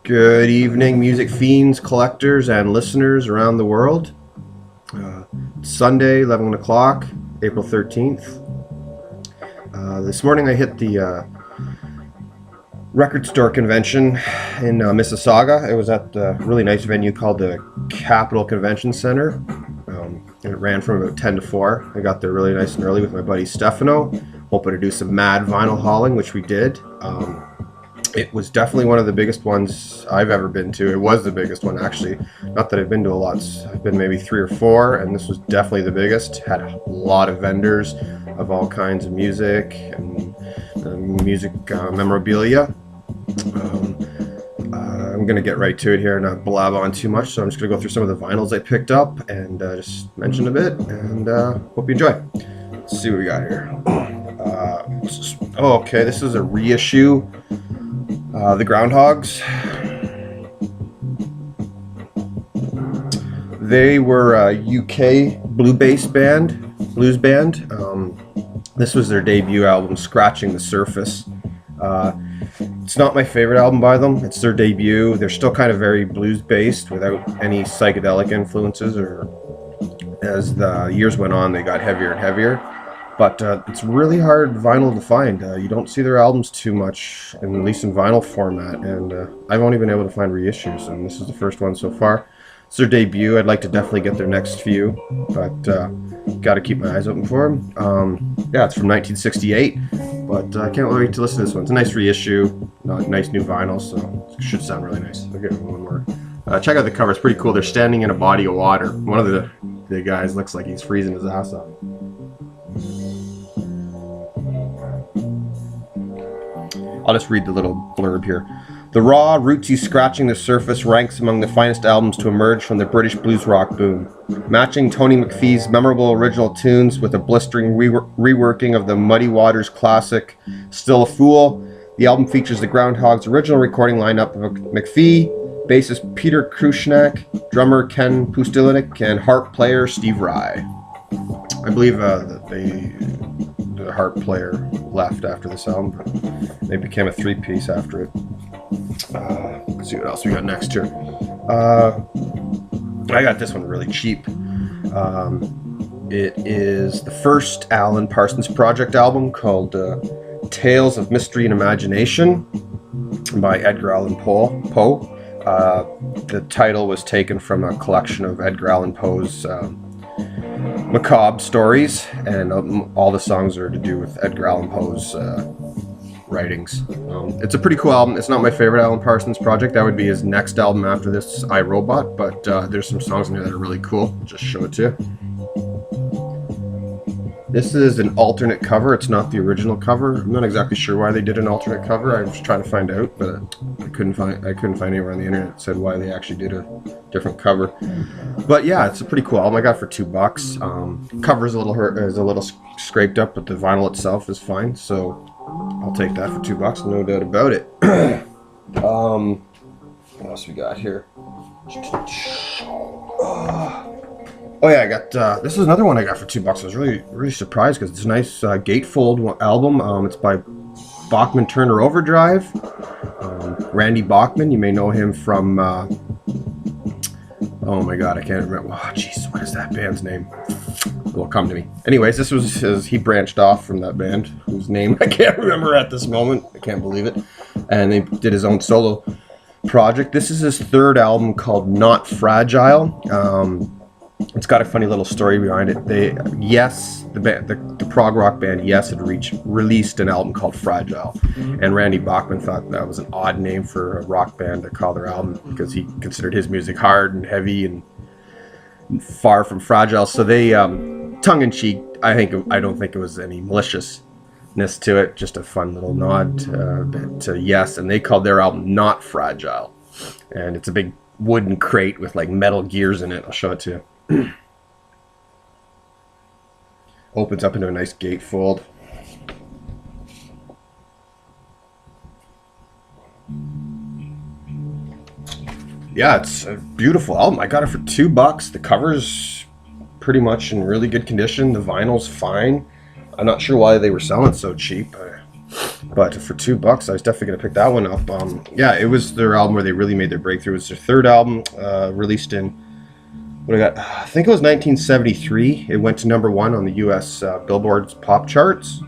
Good evening, music fiends, collectors, and listeners around the world. Sunday, 11 o'clock, April 13th. This morning I hit the record store convention in Mississauga. It was at a really nice venue called the Capital Convention Center. And it ran from about 10 to 4. I got there really nice and early with my buddy Stefano, hoping to do some mad vinyl hauling, which we did. It was definitely one of the biggest ones I've ever been to. It was the biggest one, actually. Not that I've been to a lot. I've been maybe 3 or 4, and this was definitely the biggest. Had a lot of vendors of all kinds of music and music memorabilia. I'm going to get right to it here and not blab on too much, so I'm just going to go through some of the vinyls I picked up and just mention a bit, and hope you enjoy. Let's see what we got here. Okay, this is a reissue. The Groundhogs. They were a UK blues band. This was their debut album, Scratching the Surface. It's not my favorite album by them. It's their debut. They're still kind of very blues-based without any psychedelic influences, or as the years went on, they got heavier and heavier. But it's really hard vinyl to find. You don't see their albums too much, at least in vinyl format, and I've only been able to find reissues, and this is the first one so far. It's their debut. I'd like to definitely get their next few, but got to keep my eyes open for them. Yeah, it's from 1968, but I can't wait to listen to this one. It's a nice reissue, nice new vinyl, so it should sound really nice. I'll give it one more. Check out the cover. It's pretty cool. They're standing in a body of water. One of the guys looks like he's freezing his ass off. I'll just read the little blurb here. The raw, rootsy Scratching the Surface ranks among the finest albums to emerge from the British blues rock boom. Matching Tony McPhee's memorable original tunes with a blistering reworking of the Muddy Waters classic, Still a Fool, the album features the Groundhogs' original recording lineup of McPhee, bassist Peter Krushnak, drummer Ken Pustilinik, and harp player Steve Rye. I believe the harp player left after this album, but they became a 3-piece after it. Let's see what else we got next here. I got this one really cheap. It is the first Alan Parsons Project album called Tales of Mystery and Imagination by Edgar Allan Poe. The title was taken from a collection of Edgar Allan Poe's macabre stories, and all the songs are to do with Edgar Allan Poe's writings. It's a pretty cool album. It's not my favorite Alan Parsons Project. That would be his next album after this, I, Robot, but there's some songs in there that are really cool. I'll just show it to you. This is an alternate cover. It's not the original cover. I'm not exactly sure why they did an alternate cover. I was trying to find out, but I couldn't find anywhere on the internet that said why they actually did a different cover. But yeah, it's a pretty cool album. I got it for $2. Cover is a little scraped up, but the vinyl itself is fine. So I'll take that for $2, no doubt about it. What else we got here? Oh yeah, I got this is another one I got for $2. I was really surprised because it's a nice gatefold album. It's by Bachman Turner Overdrive. Randy Bachman, you may know him from oh my god, I can't remember. Oh jeez, what is that band's name? It will come to me. Anyways, this was he branched off from that band whose name I can't remember at this moment. I can't believe it. And he did his own solo project. This is his third album called Not Fragile. It's got a funny little story behind it. The prog rock band Yes had released an album called Fragile, and Randy Bachman thought that was an odd name for a rock band to call their album because he considered his music hard and heavy and far from fragile. So they, tongue-in-cheek, I don't think it was any maliciousness to it, just a fun little nod to Yes, and they called their album Not Fragile, and it's a big wooden crate with like metal gears in it. I'll show it to you. Opens up into a nice gatefold. Yeah, it's a beautiful album. I got it for $2. The cover's pretty much in really good condition. The vinyl's fine. I'm not sure why they were selling it so cheap. But for $2, I was definitely gonna pick that one up. Yeah, it was their album where they really made their breakthrough. It was their third album, released in I think it was 1973. It went to #1 on the U.S. Billboard's pop charts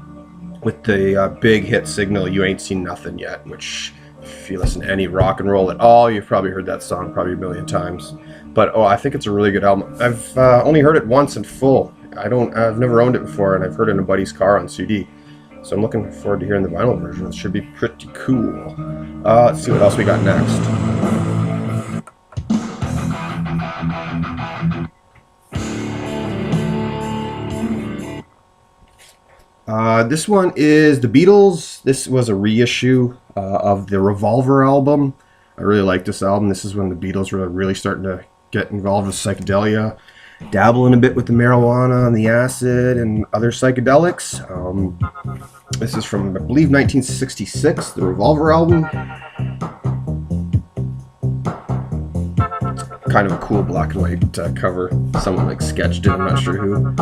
with the big hit single "You Ain't Seen Nothing Yet," which, if you listen to any rock and roll at all, you've probably heard that song probably a million times. But I think it's a really good album. I've only heard it once in full. I've never owned it before, and I've heard it in a buddy's car on CD. So I'm looking forward to hearing the vinyl version. It should be pretty cool. Let's see what else we got next. This one is the Beatles. This was a reissue of the Revolver album. I really like this album. This is when the Beatles were really starting to get involved with psychedelia, dabbling a bit with the marijuana and the acid and other psychedelics. This is from, I believe, 1966, the Revolver album. It's kind of a cool black and white cover. Someone like sketched it, I'm not sure who.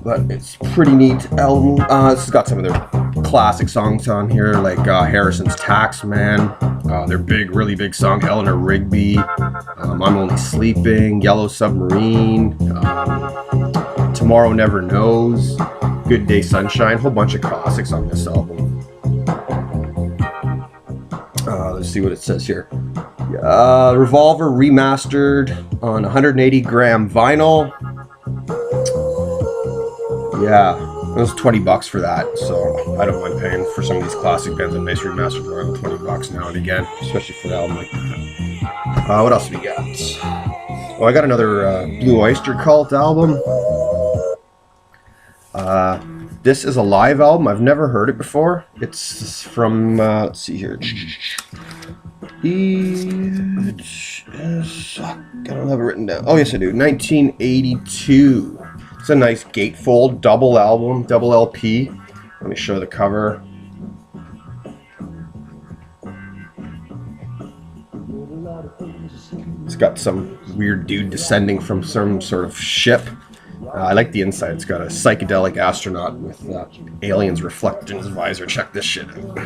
But it's a pretty neat album. This has got some of their classic songs on here, like Harrison's Taxman, their really big song, Eleanor Rigby, I'm Only Sleeping, Yellow Submarine, Tomorrow Never Knows, Good Day Sunshine, a whole bunch of classics on this album. Let's see what it says here. Revolver remastered on 180-gram vinyl. Yeah, it was $20 for that, so I don't mind paying for some of these classic bands on nice remastered around $20 now and again, especially for an album like that. What else we got? Oh, I got another Blue Oyster Cult album. This is a live album. I've never heard it before. It's from, let's see here. I don't have it written down. Oh, yes, I do. 1982. It's a nice gatefold double album, double LP. Let me show the cover. It's got some weird dude descending from some sort of ship. I like the inside. It's got a psychedelic astronaut with aliens reflected in his visor. Check this shit out.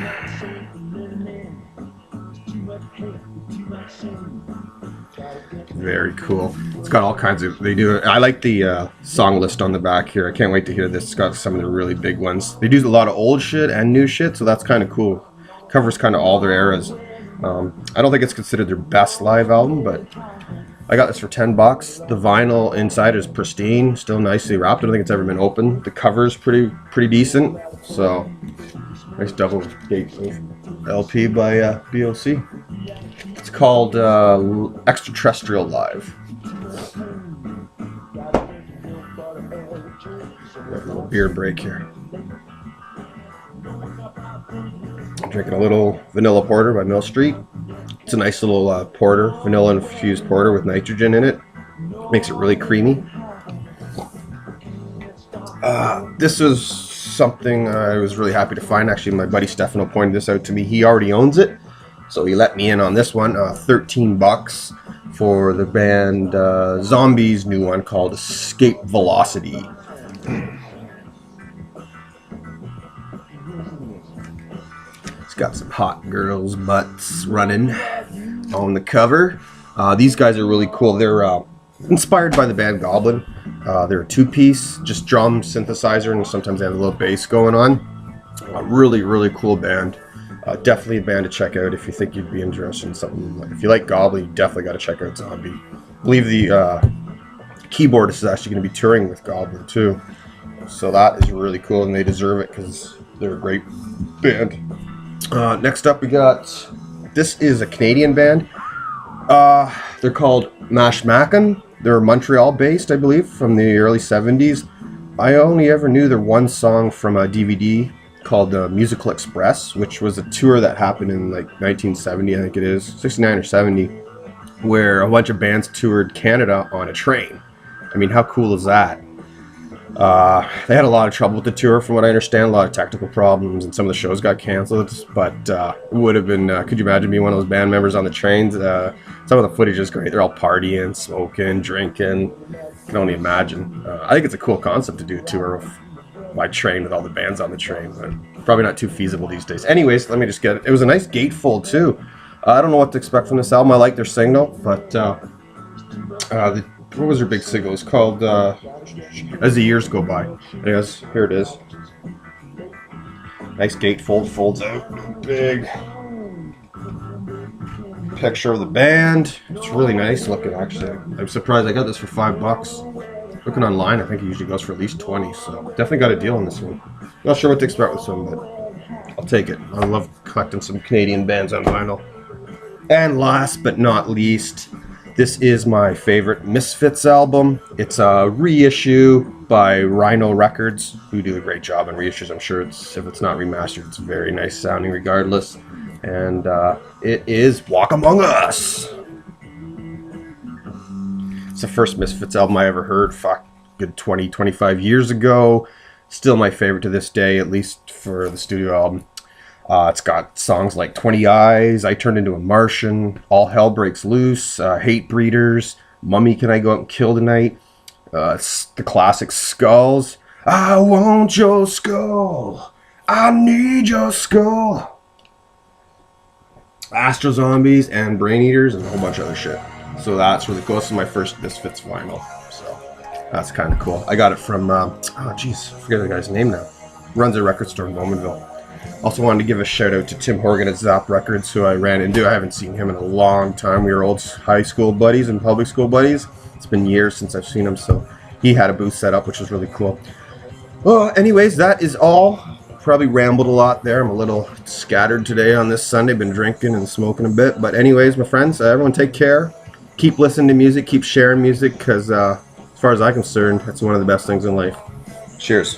Very cool. It's got all kinds of, I like the song list on the back here. I can't wait to hear this. It's got some of the really big ones. They do a lot of old shit and new shit, so that's kind of cool. Covers kind of all their eras. I don't think it's considered their best live album, but I got this for $10. The vinyl inside is pristine, still nicely wrapped. I don't think it's ever been opened. The cover's pretty decent. So nice double gate LP by BOC. It's called Extraterrestrial Live. Got a little beer break here. I'm drinking a little vanilla porter by Mill Street. It's a nice little porter, vanilla infused porter with nitrogen in it. Makes it really creamy. This is something I was really happy to find. Actually, my buddy Stefano pointed this out to me. He already owns it, so he let me in on this one. $13 for the band Zombies' new one called Escape Velocity. It's got some hot girls' butts running on the cover. These guys are really cool. They're inspired by the band Goblin. They're a two-piece, just drum synthesizer, and sometimes they have a little bass going on. A really cool band. Definitely a band to check out if you think you'd be interested in something. If you like Goblin, you definitely got to check out Zombie. I believe the keyboardist is actually going to be touring with Goblin too. So that is really cool, and they deserve it because they're a great band. Next up we got, this is a Canadian band. They're called Mashmakan. They're Montreal based, I believe, from the early 70s. I only ever knew their one song from a DVD called Musical Express, which was a tour that happened in like 1970, I think it is, 69 or 70, where a bunch of bands toured Canada on a train. I mean, how cool is that? They had a lot of trouble with the tour, from what I understand, a lot of technical problems, and some of the shows got canceled, but it would have been, could you imagine being one of those band members on the trains? Some of the footage is great. They're all partying, smoking, drinking. I can only imagine. I think it's a cool concept to do a tour of by train with all the bands on the train, but probably not too feasible these days. Anyways, let me just get it. It was a nice gatefold too. I don't know what to expect from this album. I like their single, but what was their big single? It's called As the Years Go By. Anyways, here it is. Nice gatefold, folds out. Big picture of the band. It's really nice looking, actually. I'm surprised I got this for $5. Looking online, I think it usually goes for at least 20, so definitely got a deal on this one. Not sure what to expect with this one, but I'll take it. I love collecting some Canadian bands on vinyl. And last but not least, this is my favorite Misfits album. It's a reissue by Rhino Records, who do a great job on reissues. I'm sure if it's not remastered, it's very nice sounding regardless. And it is Walk Among Us. It's the first Misfits album I ever heard, good 20, 25 years ago. Still my favorite to this day, at least for the studio album. It's got songs like 20 Eyes, I Turned Into a Martian, All Hell Breaks Loose, Hate Breeders, Mummy Can I Go Out and Kill Tonight, the classic Skulls, I Want Your Skull, I Need Your Skull, Astro Zombies, and Brain Eaters, and a whole bunch of other shit. So that's really cool. This is my first Misfits vinyl, so that's kind of cool. I got it from, I forget the guy's name now. Runs a record store in Bowmanville. Also wanted to give a shout out to Tim Horgan at Zap Records, who I ran into. I haven't seen him in a long time. We were old high school buddies and public school buddies. It's been years since I've seen him, so he had a booth set up, which was really cool. Well, anyways, that is all. Probably rambled a lot there. I'm a little scattered today on this Sunday. Been drinking and smoking a bit. But anyways, my friends, everyone take care. Keep listening to music. Keep sharing music, because as far as I'm concerned, that's one of the best things in life. Cheers.